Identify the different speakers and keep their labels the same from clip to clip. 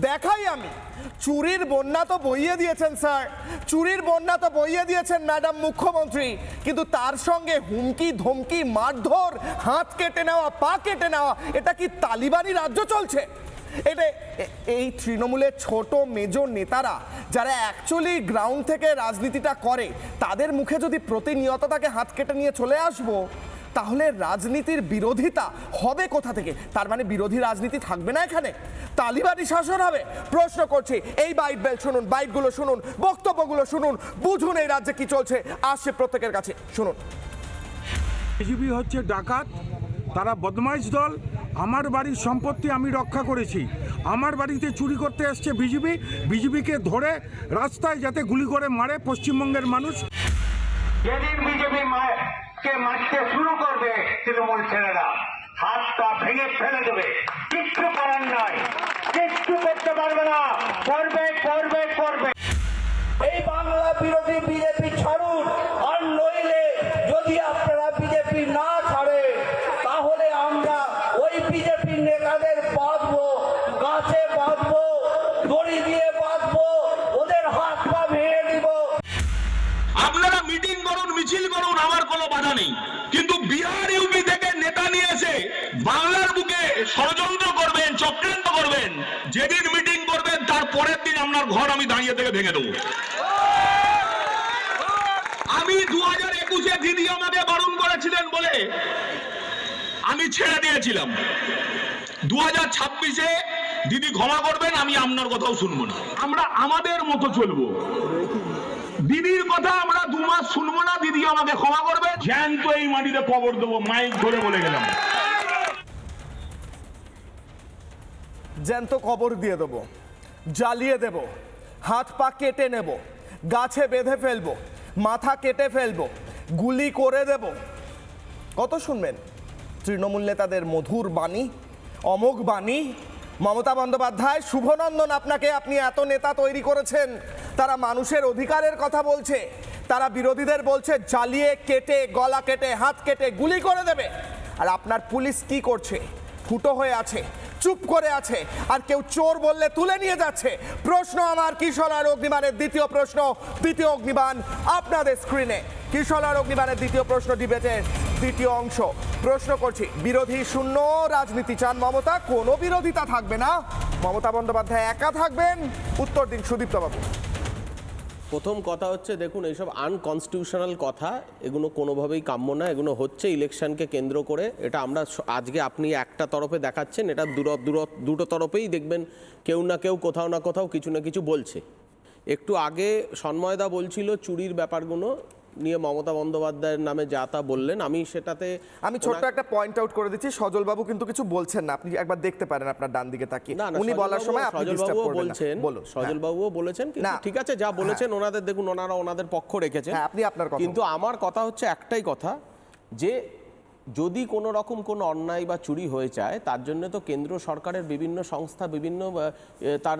Speaker 1: দেখাই আমি। চুরির বন্যা তো বইয়ে দিয়েছেন স্যার, চুরির বন্যা তো বইয়ে দিয়েছেন ম্যাডাম মুখ্যমন্ত্রী, কিন্তু তার সঙ্গে হুমকি ধমকি মারধর, হাত কেটে নেওয়া, পা কেটে নেওয়া, এটা কি তালিবানি রাজ্য চলছে? এটা এই তৃণমূলের ছোট মেজো নেতারা যারা অ্যাকচুয়ালি গ্রাউন্ড থেকে রাজনীতিটা করে, তাদের মুখে যদি প্রতিনিয়ত তাকে হাত কেটে নিয়ে চলে আসবো, তাহলে রাজনীতির বিরোধিতা হবে কোথা থেকে? তার মানে বিরোধী রাজনীতি থাকবে না এখানে, তালিবানি শাসন হবে? প্রশ্ন করছি, এই বাইট বেল শুনুন, বাইটগুলো শুনুন, বক্তব্যগুলো শুনুন, বুঝুন এই রাজ্যে কি চলছে। আসছে প্রত্যেকের কাছে, শুনুন।
Speaker 2: বিজেপি হচ্ছে ডাকাত, তারা বদমাইশ দল। আমার বাড়ির সম্পত্তি আমি রক্ষা করেছি, আমার বাড়িতে চুরি করতে এসছে বিজেপি, বিজেপিকে ধরে রাস্তায় যাতে গুলি করে মারে পশ্চিমবঙ্গের মানুষ।
Speaker 3: যেদিন বিজেপি কে মারতে শুরু করবে, তৃণমূল ছেলেরা হাত পা ভেঙে ফেলে দেবে, কিচ্ছু করার নয়, কিচ্ছু করতে পারবে না, করবে করবে করবে।
Speaker 4: এই বাংলা বিরোধী বিজেপি ছাড়ুন, আর নইলে যদি আপনারা বিজেপি না ছাড়ে, তাহলে আমরা ওই বিজেপির নেতাদের বাঁধবো, গাছে বাঁধবো, দড়ি দিয়ে বাঁধবো, ওদের হাত পা ভেঙে দিব।
Speaker 5: আপনারা মিটিং করুন, মিছিল করুন, আমার কোনো বাধা নেই, কিন্তু বিহার ইউপি থেকে নেতা নিয়ে এসে বাংলার বুকে ষড়যন্ত্র করবেন, চক্রান্ত করবেন, যেদিন মিটিং করবেন তার পরের দিন আপনার ঘর আমি দাঁড়িয়ে থেকে ভেঙে দেবো। আমি 2021-এ দিদি আমাকে বারণ করেছিলেন বলে আমি ছেড়ে দিয়েছিলাম। 2026-এ দিদি ক্ষমা করবেন, আমি আপনার কথাও শুনবো না, আমরা আমাদের মতো চলবো। দিদির কথা আমরা 2 মাস শুনবো না, দিদি আমাকে ক্ষমা করবে, জ্যান্ত এই মাটিতে কবর দেবো, মাইক ধরে বলে গেলাম।
Speaker 1: জ্যান্ত কবর দিয়ে দেবো, জ্বালিয়ে দেব, হাত পা কেটে নেব, গাছে বেঁধে ফেলবো, মাথা কেটে ফেলবো, গুলি করে দেব। কত শুনবেন তৃণমূল নেতাদের মধুর বাণী, অমোঘ বাণী? মমতা বন্দ্যোপাধ্যায়, শুভনন্দন আপনাকে, আপনি এত নেতা তৈরি করেছেন, তারা মানুষের অধিকারের কথা বলছে, তারা বিরোধীদের বলছে জ্বালিয়ে কেটে, গলা কেটে, হাত কেটে গুলি করে দেবে। আর আপনার পুলিশ কি করছে? ফুটো হয়ে আছে, চুপ করে আছে, আর কেউ চোর বললে তুলে নিয়ে যাচ্ছে। প্রশ্ন আমার, কিশোর অগ্নিবাণের দ্বিতীয় প্রশ্ন, দ্বিতীয় অগ্নিবাণ আপনাদের স্ক্রিনে। কিশোর অগ্নিবাণের দ্বিতীয় প্রশ্ন, ডিবেটের দ্বিতীয় অংশ। প্রশ্ন করছি, বিরোধী শূন্য রাজনীতি চান মমতা? কোনো বিরোধিতা থাকবে না, মমতা বন্দ্যোপাধ্যায় একা থাকবেন? উত্তর দিন সুদীপ্ত বাবু।
Speaker 6: প্রথম কথা হচ্ছে, দেখুন, এইসব আনকনস্টিটিউশনাল কথা, এগুলো কোনোভাবেই কাম্য না। এগুলো হচ্ছে ইলেকশনকে কেন্দ্র করে। এটা আমরা আজকে আপনি একটা তরফে দেখাচ্ছেন, এটা দুটো তরফেই দেখবেন কেউ না কেউ কোথাও না কোথাও কিছু না কিছু বলছে। একটু আগে সন্ময়দা বলছিল চুরির ব্যাপারগুলো নিয়ে মমতা বন্দ্যোপাধ্যায়ের নামে যা তা বললেন, আমি সেটাতে
Speaker 1: আমি ছোট্ট একটা পয়েন্ট আউট করে দিচ্ছি, সজল বাবু কিন্তু কিছু বলছেন না, আপনি একবার দেখতে পারেন আপনার ডান দিকে তাকিয়ে। উনি বলার সময় আপনি ডিস্টার্ব করবেন না। বলুন।
Speaker 6: সজল বাবুও বলেছেন, কিন্তু ঠিক আছে, যা বলেছেন ওনাদের, দেখুন ওনারা ওনাদের পক্ষ রেখেছেন,
Speaker 1: আপনি আপনার কথা।
Speaker 6: কিন্তু আমার কথা হচ্ছে একটাই কথা, যে যদি কোনো রকম কোনো অন্যায় বা চুরি হয়ে যায়, তার জন্য তো কেন্দ্র সরকারের বিভিন্ন সংস্থা, বিভিন্ন তার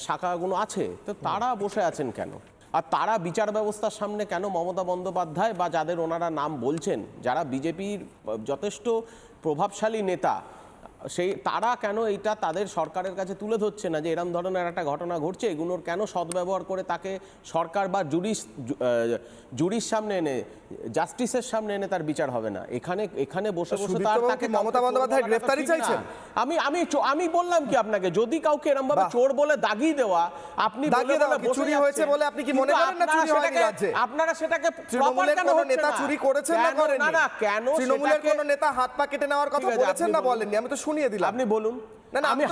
Speaker 6: শাখাগুলো আছে, তো তারা বসে আছেন কেন? আর তারা বিচার ব্যবস্থার সামনে কেন মমতা বন্দ্যোপাধ্যায় বা যাদের ওনারা নাম বলছেন, যারা বিজেপির যথেষ্ট প্রভাবশালী নেতা, সেই তারা কেন এইটা তাদের সরকারের কাছে তুলে ধরছে না যে এরম ধরনের একটা ঘটনা ঘটছে? এগুলোর কেন সদ্ব্যবহার করে তাকে সরকার বা জুরির সামনে এনে, জাস্টিসের সামনে এনে তার বিচার হবে না? এখানে বসে বসে তাকে
Speaker 1: মমতা বন্দ্যোপাধ্যায় গ্রেফতারি চাইছেন?
Speaker 6: আমি বললাম কি আপনাকে, যদি কাউকে এরকম ভাবে চোর বলে দাগিয়ে দেওয়া, আপনি
Speaker 1: চুরি হয়েছে বলে আপনি কি মনে করেন না চুরি হয়নি রাজ্যে?
Speaker 6: আপনারা সেটাকে
Speaker 1: তৃণমূলের কোন নেতা চুরি করেছেন না করেননি?
Speaker 6: না, কেন
Speaker 1: তৃণমূলের কোন নেতা হাত পা কেটে নেওয়ার কথা বলেছেন না বলেননি? আমি তো শুনিয়ে দিলাম,
Speaker 6: আপনি বলুন। আমি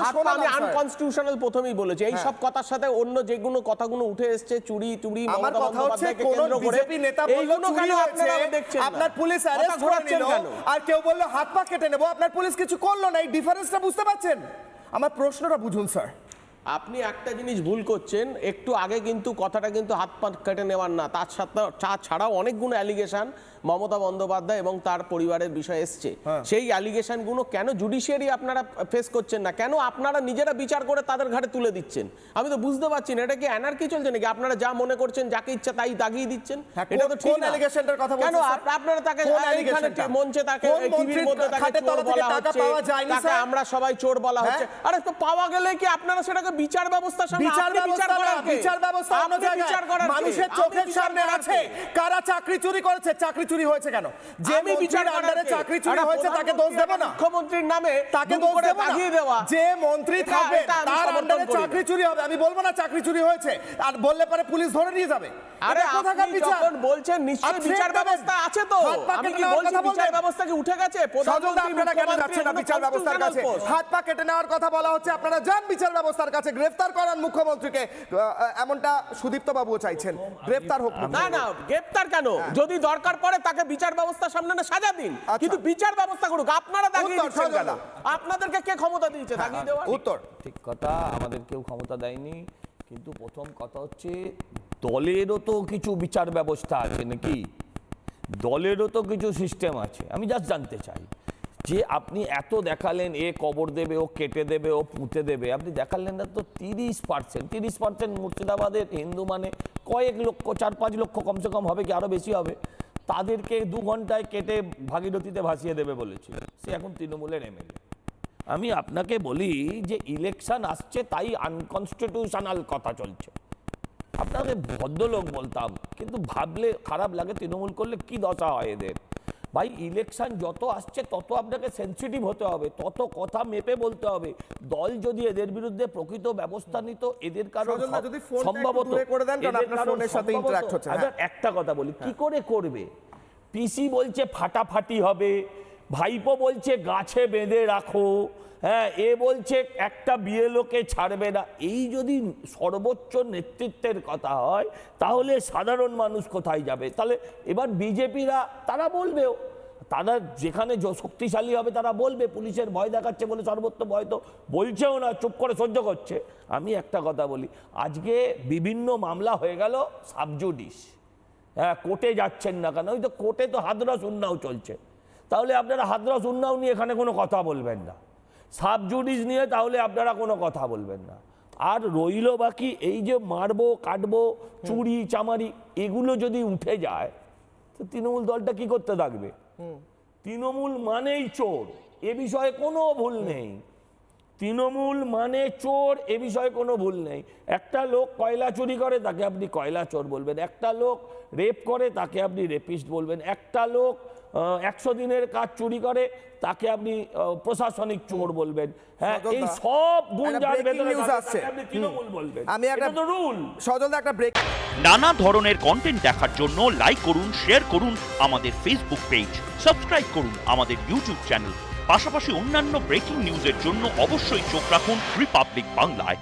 Speaker 6: আনকনস্টিটিউশনাল প্রথমেই বলেছি। এই সব কথার সাথে অন্য যেগুলো কথাগুলো উঠে এসছে, চুরি মমতা বন্দ্যোপাধ্যায়কে কেন্দ্র করে, এইগুলো কেন আপনারা দেখছেন না?
Speaker 1: আপনার পুলিশ অ্যারেস্ট করে নিল, আর কেউ বললো হাত পা কেটে নেব, আপনার পুলিশ কিছু করলো না। এই ডিফারেন্সটা বুঝতে পারছেন? আমার প্রশ্নটা বুঝুন স্যার,
Speaker 6: আপনি একটা জিনিস ভুল করছেন, একটু আগে কিন্তু কথাটা কিন্তু হাত পা কেটে নেওয়ার না, তার সাথে ছাড়াও অনেকগুলো অ্যালিগেশন মমতা বন্দ্যোপাধ্যায় এবং তার পরিবারের বিষয়ে এসছে। সেই অ্যালিগেশনগুলো কেন জুডিশিয়ারি আপনারা ফেস করছেন না, কেন আপনারা নিজেরা বিচার করে তাদের ঘাড়ে তুলে দিচ্ছেন? আমি তো বুঝতে পারছি না, এটা কি অ্যানার্কি চলছে নাকি? আপনারা যা মনে করছেন যাকে ইচ্ছা তাই দাগিয়ে দিচ্ছেন, এটা তো ঠিক
Speaker 1: কোন
Speaker 6: না।
Speaker 1: অ্যালিগেশনটার কথা
Speaker 6: কেন
Speaker 1: বলছেন স্যার?
Speaker 6: আপনারা তাকে
Speaker 1: কোন
Speaker 6: এইখানে
Speaker 1: অ্যালিগেশনটা?
Speaker 6: মঞ্চে তাকে
Speaker 1: কোন
Speaker 6: টিভির
Speaker 1: মন্ত্রীর
Speaker 6: মধ্যে তাকে
Speaker 1: খাটের
Speaker 6: চোর
Speaker 1: তলা থেকে
Speaker 6: বলা
Speaker 1: টাকা
Speaker 6: হচ্ছে,
Speaker 1: পাওয়া যায়নি
Speaker 6: তাকে
Speaker 1: স্যার?
Speaker 6: আমরা সবাই চোর বলা হচ্ছে।
Speaker 1: হ্যাঁ?
Speaker 6: আরে তো পাওয়া গেলে কি আপনারা সেটাকে বিচার ব্যবস্থার সামনে
Speaker 1: বিচার
Speaker 6: আপনি
Speaker 1: ব্যবস্থা না,
Speaker 6: করার কে?
Speaker 1: বিচার ব্যবস্থা অন্য
Speaker 6: আপনি
Speaker 1: জায়গায়।
Speaker 6: বিচার করার কে?
Speaker 1: মানুষের
Speaker 6: আপনি
Speaker 1: চোখের
Speaker 6: বিচার
Speaker 1: সামনে
Speaker 6: করার
Speaker 1: আছে
Speaker 6: কে?
Speaker 1: কারা চাকরি চুরি করেছে। চাকরি চুরি হয়েছে কেন? যে
Speaker 6: আমি বিচার
Speaker 1: মন্ত্রীর
Speaker 6: করার
Speaker 1: আন্ডারে
Speaker 6: কে?
Speaker 1: চাকরি চুরি
Speaker 6: আরে
Speaker 1: হয়েছে তাকে দোষ দেব না?
Speaker 6: মুখ্যমন্ত্রীর নামে
Speaker 1: তাকে
Speaker 6: দুম
Speaker 1: দোষ
Speaker 6: করে
Speaker 1: দেব না?
Speaker 6: দাগিয়ে দেওয়া।
Speaker 1: যে মন্ত্রী
Speaker 6: এটা-
Speaker 1: থাকবে
Speaker 6: এটা আমি
Speaker 1: তার
Speaker 6: সমর্থন
Speaker 1: আন্ডারে
Speaker 6: করি না।
Speaker 1: চাকরি চুরি হবে, আমি বলবো না চাকরি চুরি হয়েছে, আর বললে পরে পুলিশ ধরে নিয়ে যাবে।
Speaker 6: আরে
Speaker 1: এটা কোথাকার
Speaker 6: আপনি
Speaker 1: বিচার?
Speaker 6: যখন বলছেন নিশ্চয়ই
Speaker 1: আপনি
Speaker 6: বিচার
Speaker 1: দেবেন।
Speaker 6: ব্যবস্থা আছে তো।
Speaker 1: হাত পা
Speaker 6: আমি
Speaker 1: কেটে
Speaker 6: কি
Speaker 1: নেওয়ার
Speaker 6: বলছি
Speaker 1: কথা
Speaker 6: বিচার
Speaker 1: বলবেন?
Speaker 6: ব্যবস্থা কি উঠে গেছে?
Speaker 1: সজলদা, আপনারা কেন
Speaker 6: মুখ্যমন্ত্রী,
Speaker 1: যাচ্ছেন না
Speaker 6: এগুলো
Speaker 1: বিচার ব্যবস্থার কাছে?
Speaker 6: constitutional post।
Speaker 1: হাত পা কেটে নেওয়ার কথা বলা হচ্ছে, আপনারা যান বিচার ব্যবস্থার কাছে, গ্রেফতার করান মুখ্যমন্ত্রীকে। এমনটা সুদীপ্ত বাবুও চাইছেন, গ্রেফতার হোক
Speaker 6: না
Speaker 1: মুখ্যমন্ত্রী।
Speaker 6: না, গ্রেপ্তার কেন? যদি দরকার পড়ে তাকে বিচার ব্যবস্থার সামনে না সাজা দিন,
Speaker 1: আচ্ছা।
Speaker 6: কিন্তু বিচার ব্যবস্থা করুক। আপনারা দাগিয়ে
Speaker 1: উত্তর,
Speaker 6: দিচ্ছেন কেন?
Speaker 1: সজলদা।
Speaker 6: আপনাদেরকে কে ক্ষমতা দিয়েছে দাগিয়ে দেওয়ার?
Speaker 1: উত্তর।
Speaker 7: ঠিক কথা, আমাদের কেউ ক্ষমতা দেয়নি, কিন্তু প্রথম কথা হচ্ছে দলেরও তো কিছু বিচার ব্যবস্থা আছে নাকি? দলেরও তো কিছু সিস্টেম আছে। আমি জাস্ট জানতে চাই যে আপনি এত দেখালেন এ কবর দেবে, ও কেটে দেবে, ও পুঁতে দেবে, আপনি দেখালেন না তো 30% মুর্শিদাবাদের হিন্দু মানে কয়েক লক্ষ, 4-5 লক্ষ কমসে কম হবে কি আরও বেশি হবে, তাদেরকে 2 ঘন্টায় কেটে ভাগীরথীতে ভাসিয়ে দেবে বলেছিল। সে এখন তৃণমূলের এমএলএ। আমি আপনাকে বলি যে ইলেকশন আসছে তাই আনকনস্টিটিউশনাল কথা চলছে। আপনাকে ভদ্রলোক বলতাম, কিন্তু ভাবলে খারাপ লাগে তৃণমূল করলে কি দশা হয় এদের। ভাই ইলেকশন যত আসছে তত আপনাকে সেন্সিটিভ হতে হবে, তত কথা মেপে বলতে হবে। দল যদি এদের বিরুদ্ধে প্রকৃত ব্যবস্থা নিত, এদের কারণ
Speaker 1: সজলদা, যদি ফোনটা একটু
Speaker 7: সম্ভবত
Speaker 1: দূরে করে দেন, কারণ
Speaker 7: এদের
Speaker 1: আপনার
Speaker 7: কারণ
Speaker 1: ফোনের সাথে
Speaker 7: সম্ভবত-
Speaker 1: interact হচ্ছে, হ্যাঁ।
Speaker 7: আচ্ছা, একটা কথা বলি, কি করে করবে? পিসি বলছে ফাটাফাটি হবে, ভাইপো বলছে গাছে বেঁধে রাখো, হ্যাঁ, এ বলছে একটা বিএলওকে ছাড়বে না। এই যদি সর্বোচ্চ নেতৃত্বের কথা হয়, তাহলে সাধারণ মানুষ কোথায় যাবে? তাহলে এবার বিজেপিরা তারা বলবেও, তারা যেখানে শক্তিশালী হবে তারা বলবে পুলিশের ভয় দেখাচ্ছে বলে, সর্বত্র ভয় তো বলছেও না, চুপ করে সহ্য করছে। আমি একটা কথা বলি, আজকে বিভিন্ন মামলা হয়ে গেল সাবজুডিস, হ্যাঁ, কোর্টে যাচ্ছেন না কেন? ওই তো কোর্টে তো হাতরস উন্নাও চলছে, তাহলে আপনারা হাতরস উন্নাও নিয়ে এখানে কোনো কথা বলবেন না, সাবজুডিস নিয়ে তাহলে আপনারা কোনো কথা বলবেন না। আর রইল বাকি এই যে মারবো কাটবো চুরি চামারি, এগুলো যদি উঠে যায় তো তৃণমূল দলটা কি করতে থাকবে? তৃণমূল মানেই চোর, এ বিষয়ে কোনো ভুল নেই। তৃণমূল মানে চোর, এ বিষয়ে কোনো ভুল নেই। একটা লোক কয়লা চুরি করে তাকে আপনি কয়লা চোর বলবেন, একটা লোক রেপ করে তাকে আপনি রেপিস্ট বলবেন, একটা লোক 100 দিনের কাজ চুরি করে তাকে আপনি প্রশাসনিক চোর বলবেন। হ্যাঁ, এই সব গুণ যার ভেতরে
Speaker 1: নিউজ
Speaker 7: থাকে
Speaker 1: আসছে,
Speaker 7: তাকে আপনি তৃণমূল বলবেন।
Speaker 1: আমি একটা
Speaker 7: এটা তো রুল।
Speaker 1: সজলদা একটা ব্রেক।
Speaker 8: নানা ধরনের কন্টেন্ট দেখার জন্য লাইক করুন, শেয়ার করুন আমাদের ফেসবুক পেজ, সাবস্ক্রাইব করুন আমাদের ইউটিউব চ্যানেল। পাশাপাশি অন্যান্য ব্রেকিং নিউজের জন্য অবশ্যই চোখ রাখুন রিপাবলিক বাংলায়।